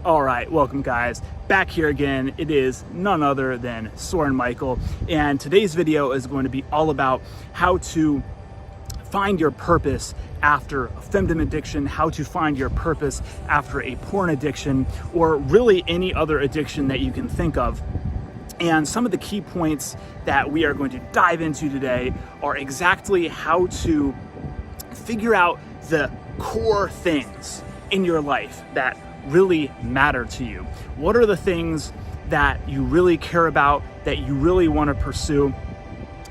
All right, welcome guys. Back here again, it is none other than Soren Michael, and today's video is going to be all about how to find your purpose after a femdom addiction, how to find your purpose after a porn addiction, or really any other addiction that you can think of. And some of the key points that we are going to dive into today are exactly how to figure out the core things in your life that really matter to you. What are the things that you really care about, that you really want to pursue,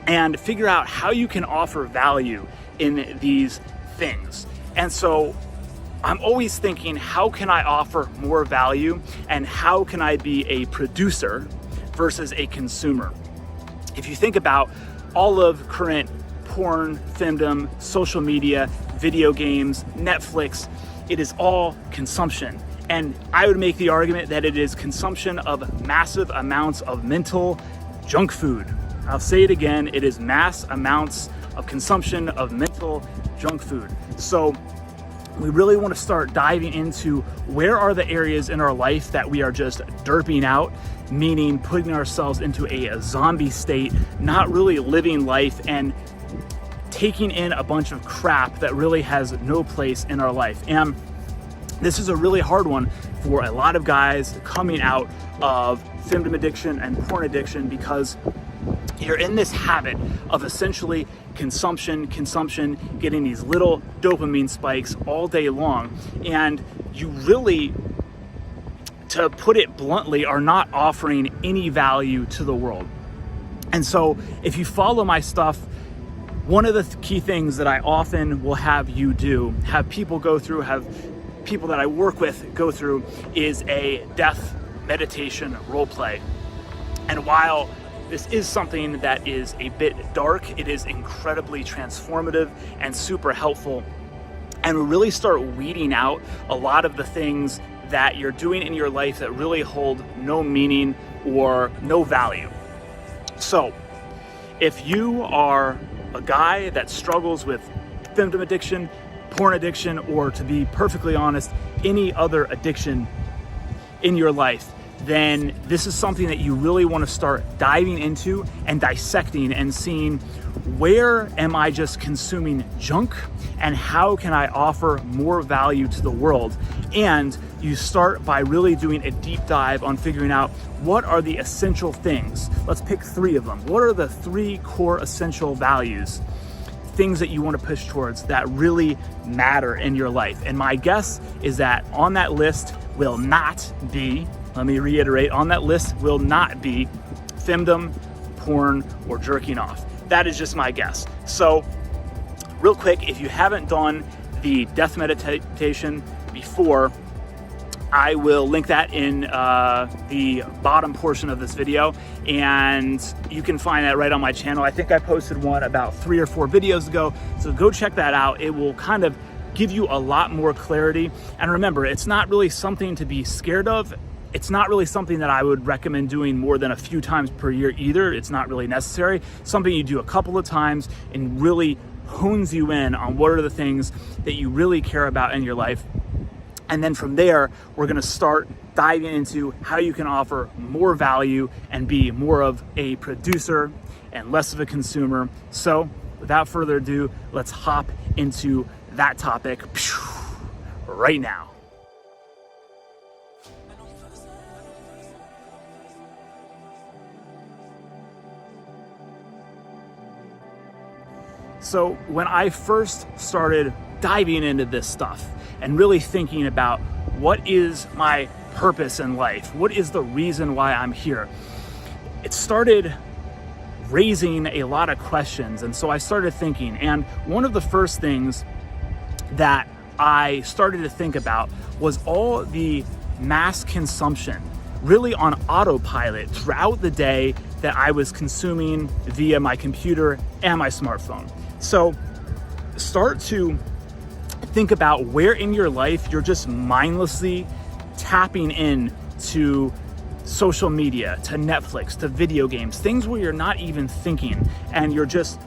and figure out how you can offer value in these things. And so I'm always thinking, how can I offer more value, and how can I be a producer versus a consumer? If you think about all of current porn, femdom, social media, video games, Netflix, it is all consumption. And I would make the argument that it is consumption of massive amounts of mental junk food. I'll say it again, it is mass amounts of consumption of mental junk food. So we really want to start diving into where are the areas in our life that we are just derping out, meaning putting ourselves into a zombie state, not really living life and taking in a bunch of crap that really has no place in our life. And this is a really hard one for a lot of guys coming out of femdom addiction and porn addiction, because you're in this habit of essentially consumption, getting these little dopamine spikes all day long. And you really, to put it bluntly, are not offering any value to the world. And so if you follow my stuff, one of the key things that I often will have you do, have people go through, have people that I work with go through, is a death meditation role play. And while this is something that is a bit dark, it is incredibly transformative and super helpful. And we really start weeding out a lot of the things that you're doing in your life that really hold no meaning or no value. So if you are a guy that struggles with femdom addiction, porn addiction, or to be perfectly honest, any other addiction in your life, then this is something that you really want to start diving into and dissecting and seeing, where am I just consuming junk and how can I offer more value to the world? And you start by really doing a deep dive on figuring out what are the essential things. Let's pick 3 of them. What are the 3 core essential values, things that you want to push towards that really matter in your life? And my guess is that on that list will not be, let me reiterate, on that list will not be femdom, porn, or jerking off. That is just my guess. So real quick, if you haven't done the death meditation before, I will link that in the bottom portion of this video, and you can find that right on my channel. I think I posted one about 3 or 4 videos ago, so go check that out. It will kind of give you a lot more clarity. And remember, it's not really something to be scared of. It's not really something that I would recommend doing more than a few times per year either. It's not really necessary. Something you do a couple of times and really hones you in on what are the things that you really care about in your life. And then from there, we're gonna start diving into how you can offer more value and be more of a producer and less of a consumer. So without further ado, let's hop into that topic right now. So when I first started diving into this stuff and really thinking about what is my purpose in life, what is the reason why I'm here, it started raising a lot of questions. And so I started thinking, and one of the first things that I started to think about was all the mass consumption, really on autopilot throughout the day, that I was consuming via my computer and my smartphone. So start to think about where in your life you're just mindlessly tapping in to social media, to Netflix, to video games, things where you're not even thinking, and you're just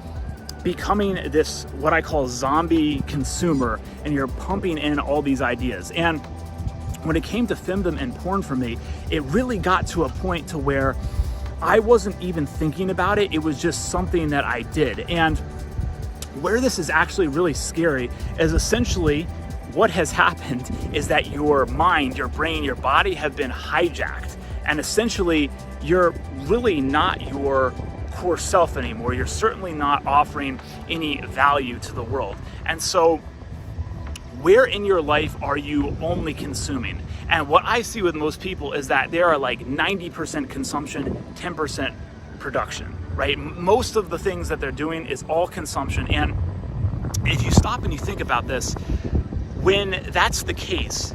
becoming this, what I call zombie consumer, and you're pumping in all these ideas. And when it came to Femdom and porn for me, it really got to a point to where I wasn't even thinking about it. It was just something that I did. And where this is actually really scary is essentially what has happened is that your mind, your brain, your body have been hijacked. And essentially, you're really not your core self anymore. You're certainly not offering any value to the world. And so, where in your life are you only consuming? And what I see with most people is that there are like 90% consumption, 10% production, right? Most of the things that they're doing is all consumption. And if you stop and you think about this, when that's the case,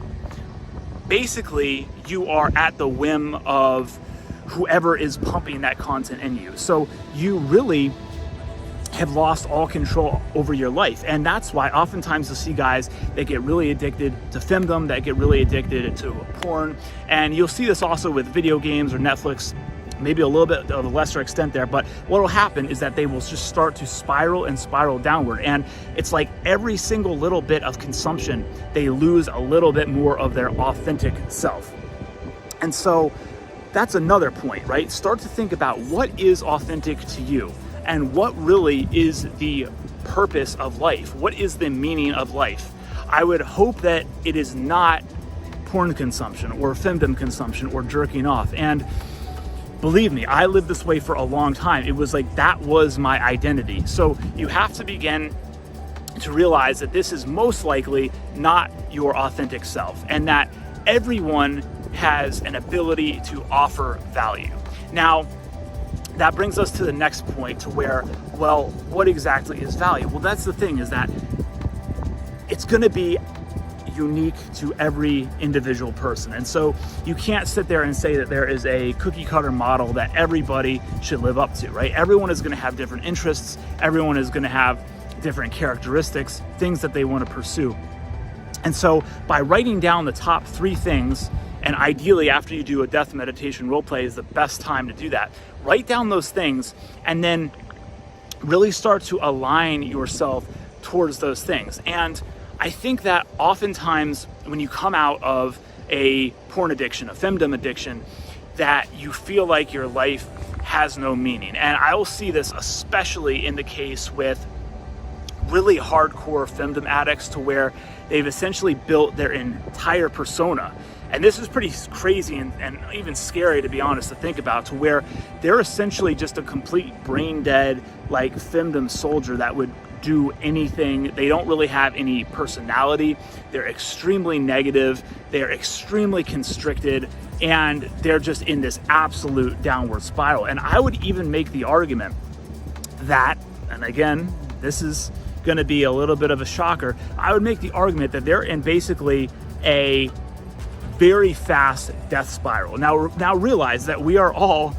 basically you are at the whim of whoever is pumping that content in you. So you really have lost all control over your life. And that's why oftentimes you'll see guys that get really addicted to Femdom, that get really addicted to porn. And you'll see this also with video games or Netflix, maybe a little bit of a lesser extent there, but what will happen is that they will just start to spiral and spiral downward. And it's like every single little bit of consumption, they lose a little bit more of their authentic self. And so that's another point, right? Start to think about what is authentic to you and what really is the purpose of life. What is the meaning of life? I would hope that it is not porn consumption or Femdom consumption or jerking off. And believe me, I lived this way for a long time. It was like that was my identity. So you have to begin to realize that this is most likely not your authentic self and that everyone has an ability to offer value. Now, that brings us to the next point to where, well, what exactly is value? Well, that's the thing, is that it's gonna be unique to every individual person. And so you can't sit there and say that there is a cookie cutter model that everybody should live up to, right? Everyone is gonna have different interests. Everyone is gonna have different characteristics, things that they wanna pursue. And so by writing down the top 3 things, and ideally after you do a death meditation role play is the best time to do that, write down those things and then really start to align yourself towards those things. And I think that oftentimes when you come out of a porn addiction, a Femdom addiction, that you feel like your life has no meaning. And I will see this especially in the case with really hardcore Femdom addicts, to where they've essentially built their entire persona. And this is pretty crazy and even scary, to be honest, to think about, to where they're essentially just a complete brain dead, like Femdom soldier that would do anything. They don't really have any personality. They're extremely negative. They're extremely constricted, and they're just in this absolute downward spiral. And I would even make the argument that, and again, this is going to be a little bit of a shocker, I would make the argument that they're in basically a very fast death spiral. Now realize that we are all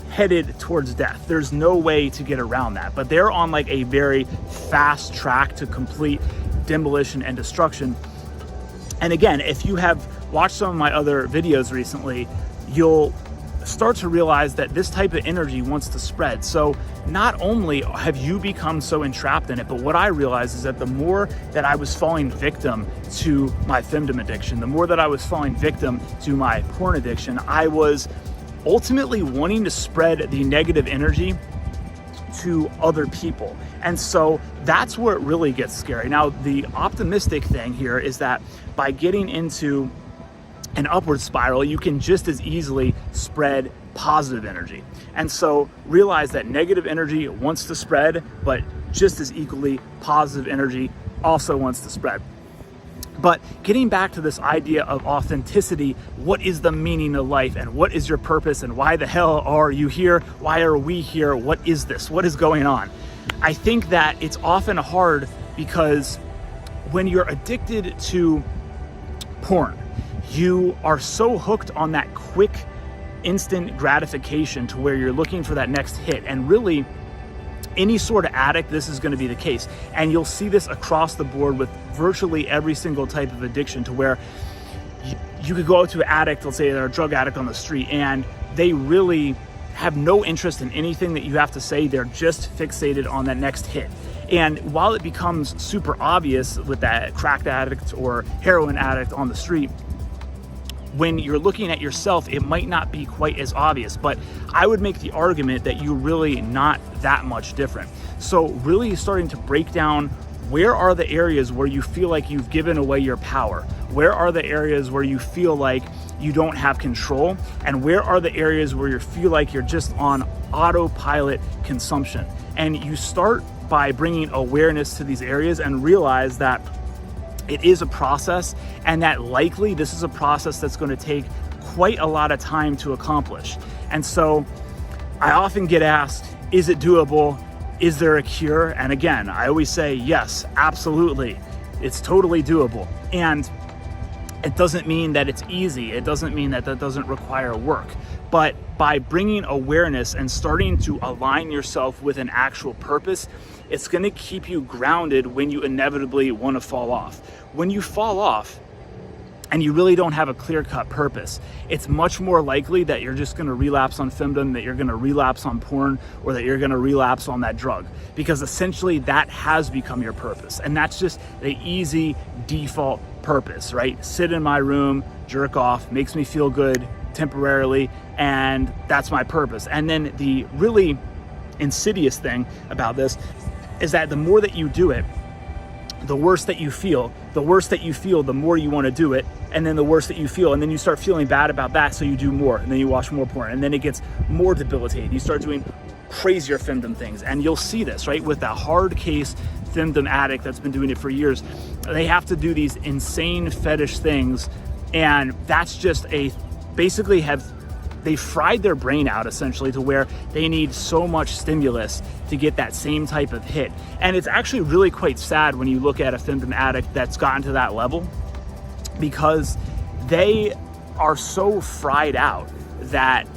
headed towards death. There's no way to get around that, but they're on like a very fast track to complete demolition and destruction. And again, if you have watched some of my other videos recently, you'll start to realize that this type of energy wants to spread. So not only have you become so entrapped in it, but what I realized is that the more that I was falling victim to my Femdom addiction, the more that I was falling victim to my porn addiction, I was ultimately wanting to spread the negative energy to other people. And so that's where it really gets scary. Now, the optimistic thing here is that by getting into an upward spiral, you can just as easily spread positive energy. And so realize that negative energy wants to spread, but just as equally positive energy also wants to spread. But getting back to this idea of authenticity, what is the meaning of life and what is your purpose and why the hell are you here? Why are we here? What is this? What is going on? I think that it's often hard because when you're addicted to porn, you are so hooked on that quick, instant gratification to where you're looking for that next hit. And really, any sort of addict, this is going to be the case. And you'll see this across the board with virtually every single type of addiction, to where you could go out to an addict, let's say they're a drug addict on the street, and they really have no interest in anything that you have to say. They're just fixated on that next hit. And while it becomes super obvious with that crack addict or heroin addict on the street, when you're looking at yourself, it might not be quite as obvious, but I would make the argument that you're really not that much different. So really starting to break down, where are the areas where you feel like you've given away your power? Where are the areas where you feel like you don't have control? And where are the areas where you feel like you're just on autopilot consumption? And you start by bringing awareness to these areas and realize that it is a process, and that likely this is a process that's going to take quite a lot of time to accomplish. And so I often get asked, is it doable? Is there a cure? And again, I always say, yes, absolutely. It's totally doable. And it doesn't mean that it's easy. It doesn't mean that that doesn't require work. But by bringing awareness and starting to align yourself with an actual purpose, it's going to keep you grounded when you inevitably want to fall off. When you fall off and you really don't have a clear-cut purpose, it's much more likely that you're just going to relapse on Femdom, that you're going to relapse on porn, or that you're going to relapse on that drug, because essentially that has become your purpose. And that's just the easy default purpose, right? Sit in my room, jerk off, makes me feel good temporarily, and that's my purpose. And then the really insidious thing about this is that the more that you do it, the worse that you feel. The worse that you feel, the more you want to do it, and then the worse that you feel, and then you start feeling bad about that, so you do more, and then you watch more porn, and then it gets more debilitating. You start doing crazier Femdom things, and you'll see this, right, with that hard case Femdom addict that's been doing it for years. They have to do these insane fetish things, and that's just basically they fried their brain out essentially to where they need so much stimulus to get that same type of hit. And it's actually really quite sad when you look at a Femdom addict that's gotten to that level, because they are so fried out that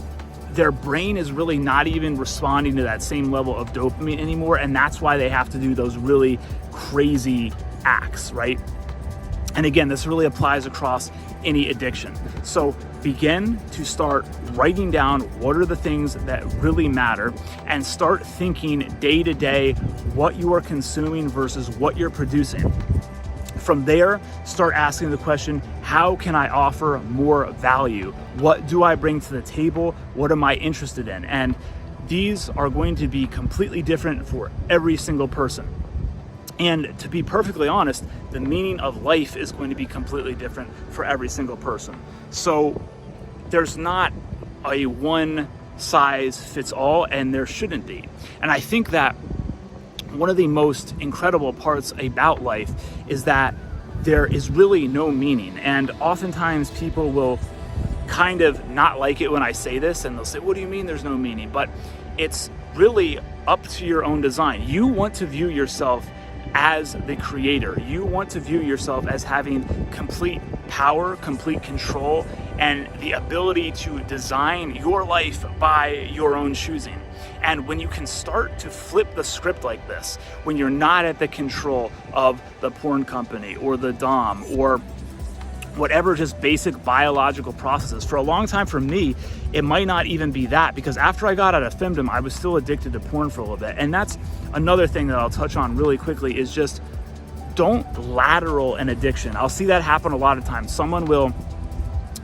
their brain is really not even responding to that same level of dopamine anymore. And that's why they have to do those really crazy acts, right? And again, this really applies across any addiction. So begin to start writing down what are the things that really matter, and start thinking day to day what you are consuming versus what you're producing. From there, start asking the question, how can I offer more value? What do I bring to the table? What am I interested in? And these are going to be completely different for every single person. And to be perfectly honest, the meaning of life is going to be completely different for every single person. So there's not a one size fits all, and there shouldn't be. And I think that one of the most incredible parts about life is that there is really no meaning. And oftentimes people will kind of not like it when I say this, and they'll say, what do you mean there's no meaning? But it's really up to your own design. You want to view yourself as the creator. You want to view yourself as having complete power, complete control, and the ability to design your life by your own choosing. And when you can start to flip the script like this, when you're not at the control of the porn company or the dom or whatever just basic biological processes. For a long time for me, it might not even be that, because after I got out of Femdom, I was still addicted to porn for a little bit. And that's another thing that I'll touch on really quickly, is just don't lateral an addiction. I'll see that happen a lot of times. Someone will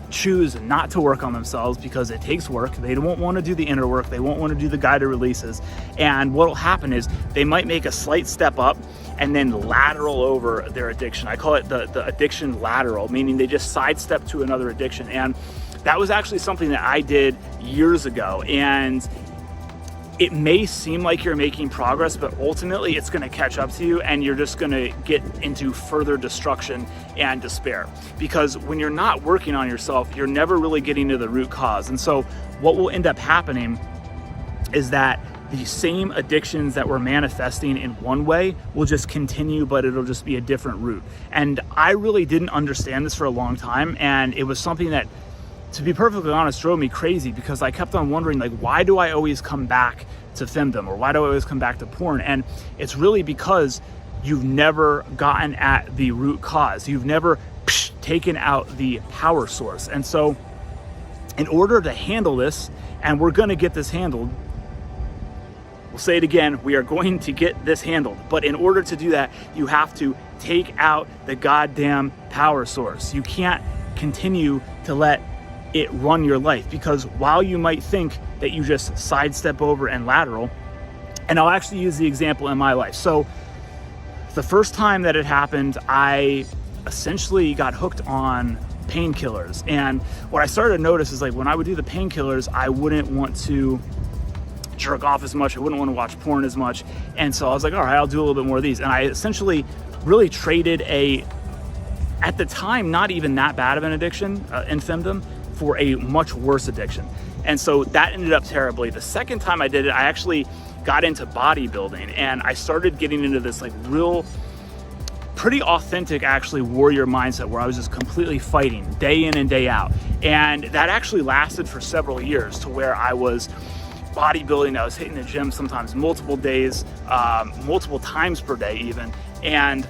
choose not to work on themselves because it takes work. They won't want to do the inner work. They won't want to do the guided releases. And what will happen is they might make a slight step up and then lateral over their addiction. I call it the addiction lateral, meaning they just sidestep to another addiction. And that was actually something that I did years ago. And it may seem like you're making progress, but ultimately it's going to catch up to you, and you're just going to get into further destruction and despair. Because when you're not working on yourself, you're never really getting to the root cause. And so what will end up happening is that the same addictions that were manifesting in one way will just continue, but it'll just be a different route. And I really didn't understand this for a long time, and it was something that, to be perfectly honest, drove me crazy, because I kept on wondering, like, why do I always come back to Femdom, or why do I always come back to porn? And it's really because you've never gotten at the root cause. You've never taken out the power source. And so in order to handle this, and we're going to get this handled, we'll say it again, we are going to get this handled. But in order to do that, you have to take out the goddamn power source. You can't continue to let it run your life. Because while you might think that you just sidestep over and lateral, and I'll actually use the example in my life. So the first time that it happened, I essentially got hooked on painkillers. And what I started to notice is, like, when I would do the painkillers, I wouldn't want to jerk off as much. I wouldn't want to watch porn as much. And so I was like, all right, I'll do a little bit more of these. And I essentially really traded at the time, not even that bad of an addiction in Femdom for a much worse addiction. And so that ended up terribly. The second time I did it, I actually got into bodybuilding, and I started getting into this like real, pretty authentic actually warrior mindset where I was just completely fighting day in and day out. And that actually lasted for several years, to where I was bodybuilding, I was hitting the gym sometimes multiple days, multiple times per day even. And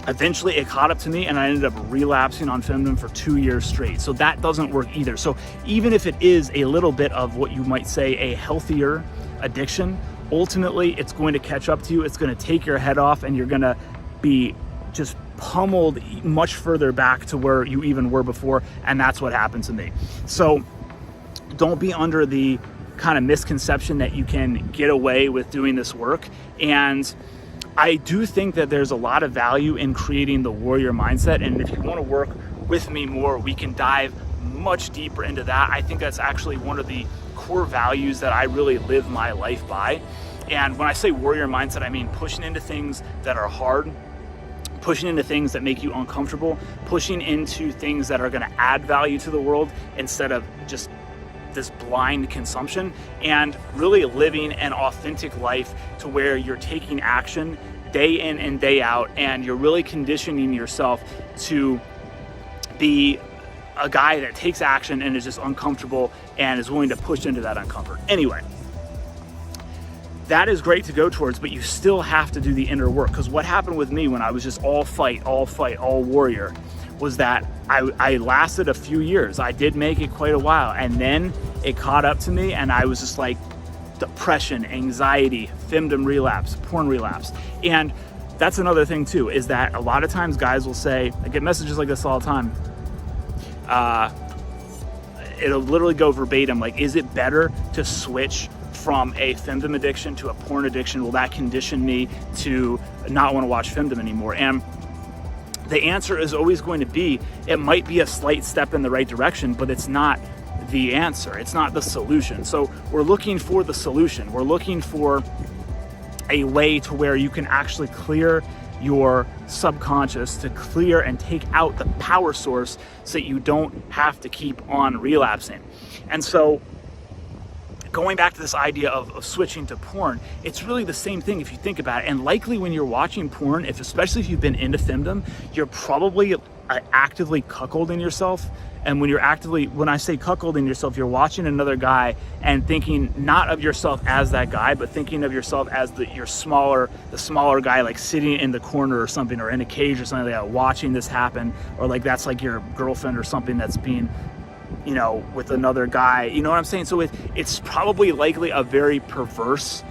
eventually it caught up to me, and I ended up relapsing on Femdom for 2 years straight. So that doesn't work either. So even if it is a little bit of what you might say a healthier addiction, ultimately it's going to catch up to you. It's going to take your head off, and you're going to be just pummeled much further back to where you even were before. And that's what happened to me. So don't be under the kind of misconception that you can get away with doing this work. And I do think that there's a lot of value in creating the warrior mindset. And if you want to work with me more, we can dive much deeper into that. I think that's actually one of the core values that I really live my life by. And when I say warrior mindset, I mean pushing into things that are hard, pushing into things that make you uncomfortable, pushing into things that are going to add value to the world instead of just this blind consumption, and really living an authentic life to where you're taking action day in and day out, and you're really conditioning yourself to be a guy that takes action and is just uncomfortable and is willing to push into that uncomfort. Anyway, that is great to go towards, but you still have to do the inner work. Because what happened with me when I was just all fight, all warrior, was that I lasted a few years. I did make it quite a while, and then it caught up to me, and I was just like, depression, anxiety, Femdom relapse, porn relapse. And that's another thing too, is that a lot of times guys will say, I get messages like this all the time, it'll literally go verbatim, like, is it better to switch from a Femdom addiction to a porn addiction? Will that condition me to not want to watch Femdom anymore? And the answer is always going to be, it might be a slight step in the right direction, but it's not the answer. It's not the solution. So we're looking for the solution. We're looking for a way to where you can actually clear your subconscious, to clear and take out the power source so that you don't have to keep on relapsing. And so going back to this idea of switching to porn, it's really the same thing if you think about it. And likely when you're watching porn, especially if you've been into Femdom, you're probably actively cuckolding yourself. And when I say cuckolding yourself, you're watching another guy and thinking not of yourself as that guy, but thinking of yourself as the smaller guy, like sitting in the corner or something, or in a cage or something like that, watching this happen. Or like that's like your girlfriend or something that's being, with another guy, you know what I'm saying? So it's probably likely a very perverse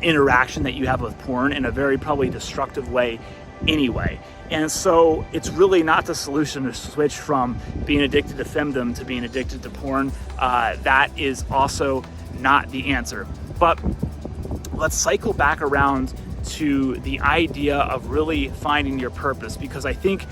interaction that you have with porn, in a very probably destructive way anyway. And so it's really not the solution to switch from being addicted to Femdom to being addicted to porn. That is also not the answer. But let's cycle back around to the idea of really finding your purpose, because I think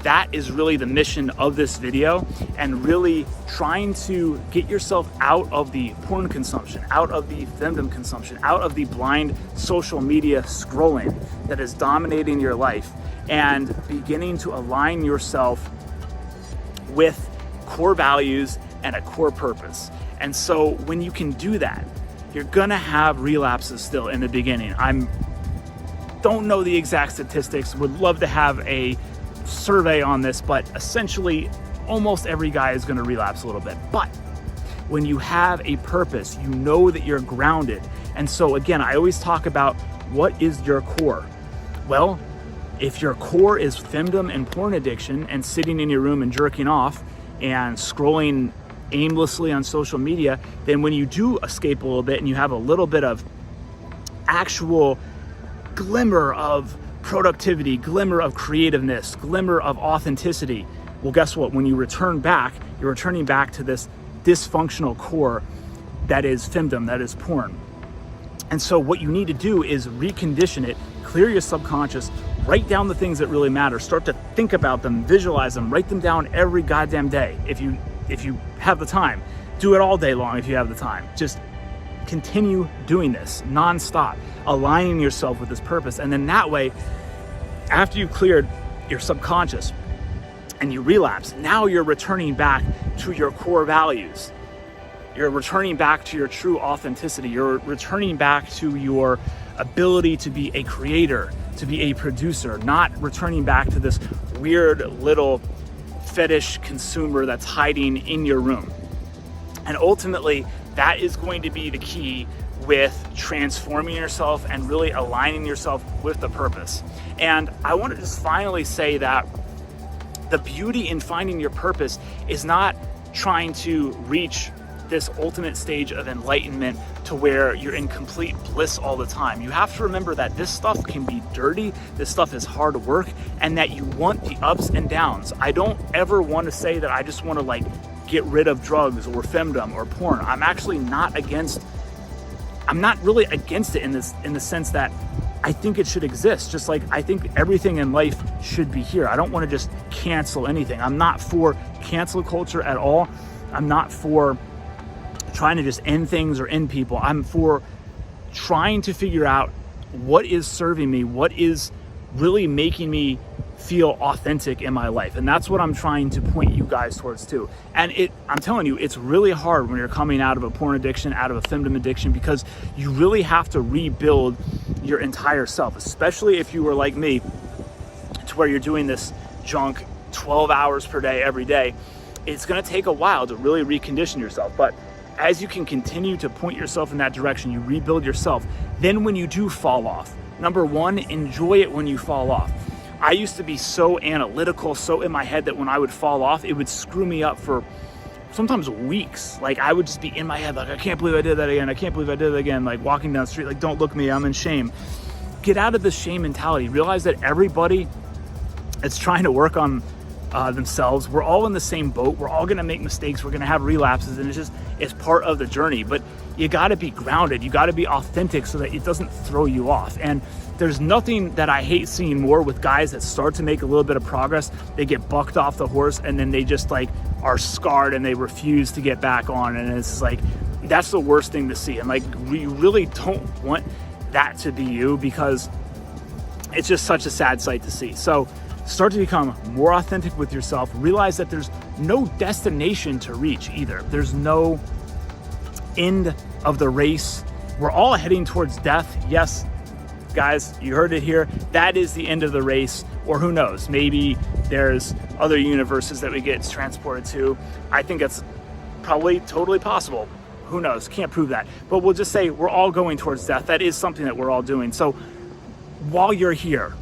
that is really the mission of this video, and really trying to get yourself out of the porn consumption, out of the Femdom consumption, out of the blind social media scrolling that is dominating your life, and beginning to align yourself with core values and a core purpose. And so when you can do that, you're gonna have relapses still in the beginning. Don't know the exact statistics, would love to have a survey on this, but essentially almost every guy is going to relapse a little bit. But when you have a purpose, you know that you're grounded. And so again, I always talk about, what is your core? Well, if your core is Femdom and porn addiction, and sitting in your room and jerking off and scrolling aimlessly on social media, then when you do escape a little bit and you have a little bit of actual glimmer of productivity, glimmer of creativeness, glimmer of authenticity. Well, guess what? When you return back, you're returning back to this dysfunctional core that is femdom, that is porn. And so what you need to do is recondition it, clear your subconscious, write down the things that really matter, start to think about them, visualize them, write them down every goddamn day if you have the time. Do it all day long if you have the time. Just continue doing this nonstop, aligning yourself with this purpose. And then that way, after you've cleared your subconscious and you relapse, now you're returning back to your core values. You're returning back to your true authenticity. You're returning back to your ability to be a creator, to be a producer, not returning back to this weird little fetish consumer that's hiding in your room. And ultimately, that is going to be the key with transforming yourself and really aligning yourself with the purpose. And I want to just finally say that the beauty in finding your purpose is not trying to reach this ultimate stage of enlightenment to where you're in complete bliss all the time. You have to remember that this stuff can be dirty, this stuff is hard work, and that you want the ups and downs. I don't ever want to say that I just want to like get rid of drugs or femdom or porn. I'm actually not really against it in the sense that I think it should exist. Just like I think everything in life should be here. I don't want to just cancel anything. I'm not for cancel culture at all. I'm not for trying to just end things or end people. I'm for trying to figure out what is serving me, what is really making me feel authentic in my life. And that's what I'm trying to point you guys towards too. And I'm telling you, it's really hard when you're coming out of a porn addiction, out of a femdom addiction, because you really have to rebuild your entire self, especially if you were like me, to where you're doing this junk 12 hours per day, every day. It's gonna take a while to really recondition yourself. But as you can continue to point yourself in that direction, you rebuild yourself. Then when you do fall off, number one, enjoy it when you fall off. I used to be so analytical, so in my head that when I would fall off, it would screw me up for sometimes weeks. Like I would just be in my head, like, I can't believe I did that again. I can't believe I did it again. Like walking down the street, like, don't look at me, I'm in shame. Get out of this shame mentality. Realize that everybody is trying to work on themselves. We're all in the same boat. We're all gonna make mistakes. We're gonna have relapses, and it's part of the journey. But you gotta be grounded. You gotta be authentic so that it doesn't throw you off. And there's nothing that I hate seeing more with guys that start to make a little bit of progress. They get bucked off the horse and then they just like are scarred and they refuse to get back on. And it's like, that's the worst thing to see. And like, we really don't want that to be you, because it's just such a sad sight to see. So start to become more authentic with yourself. Realize that there's no destination to reach either. There's no end of the race. We're all heading towards death. Yes, guys, you heard it here. That is the end of the race. Or who knows, maybe there's other universes that we get transported to. I think it's probably totally possible. Who knows, can't prove that. But we'll just say we're all going towards death. That is something that we're all doing. So while you're here,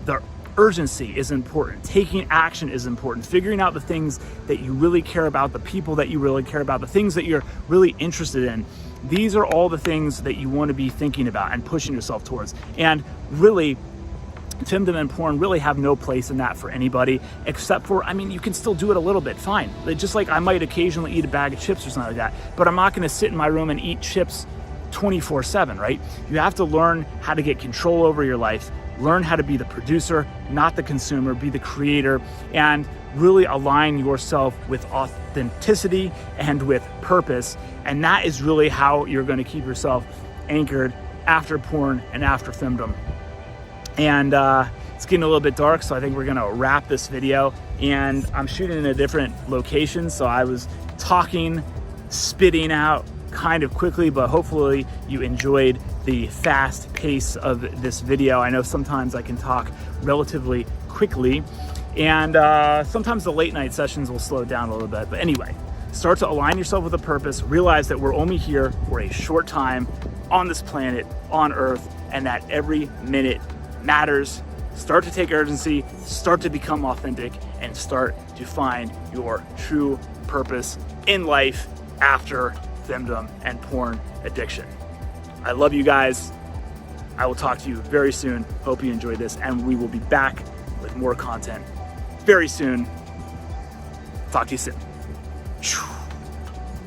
the urgency is important. Taking action is important. Figuring out the things that you really care about, the people that you really care about, the things that you're really interested in. These are all the things that you want to be thinking about and pushing yourself towards. And really, femdom and porn really have no place in that for anybody, except for, I mean, you can still do it a little bit, fine. Just like I might occasionally eat a bag of chips or something like that, but I'm not going to sit in my room and eat chips 24/7, right? You have to learn how to get control over your life, learn how to be the producer, not the consumer, be the creator, and really align yourself with authenticity and with purpose. And that is really how you're going to keep yourself anchored after porn and after femdom. And it's getting a little bit dark, so I think we're going to wrap this video. And I'm shooting in a different location, so I was talking, spitting out kind of quickly, but hopefully you enjoyed the fast pace of this video. I know sometimes I can talk relatively quickly, and sometimes the late night sessions will slow down a little bit. But anyway, start to align yourself with a purpose. Realize that we're only here for a short time on this planet, on Earth, and that every minute matters. Start to take urgency, start to become authentic, and start to find your true purpose in life after femdom and porn addiction. I love you guys. I will talk to you very soon. Hope you enjoyed this, and we will be back with more content very soon. Talk to you soon.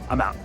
I'm out.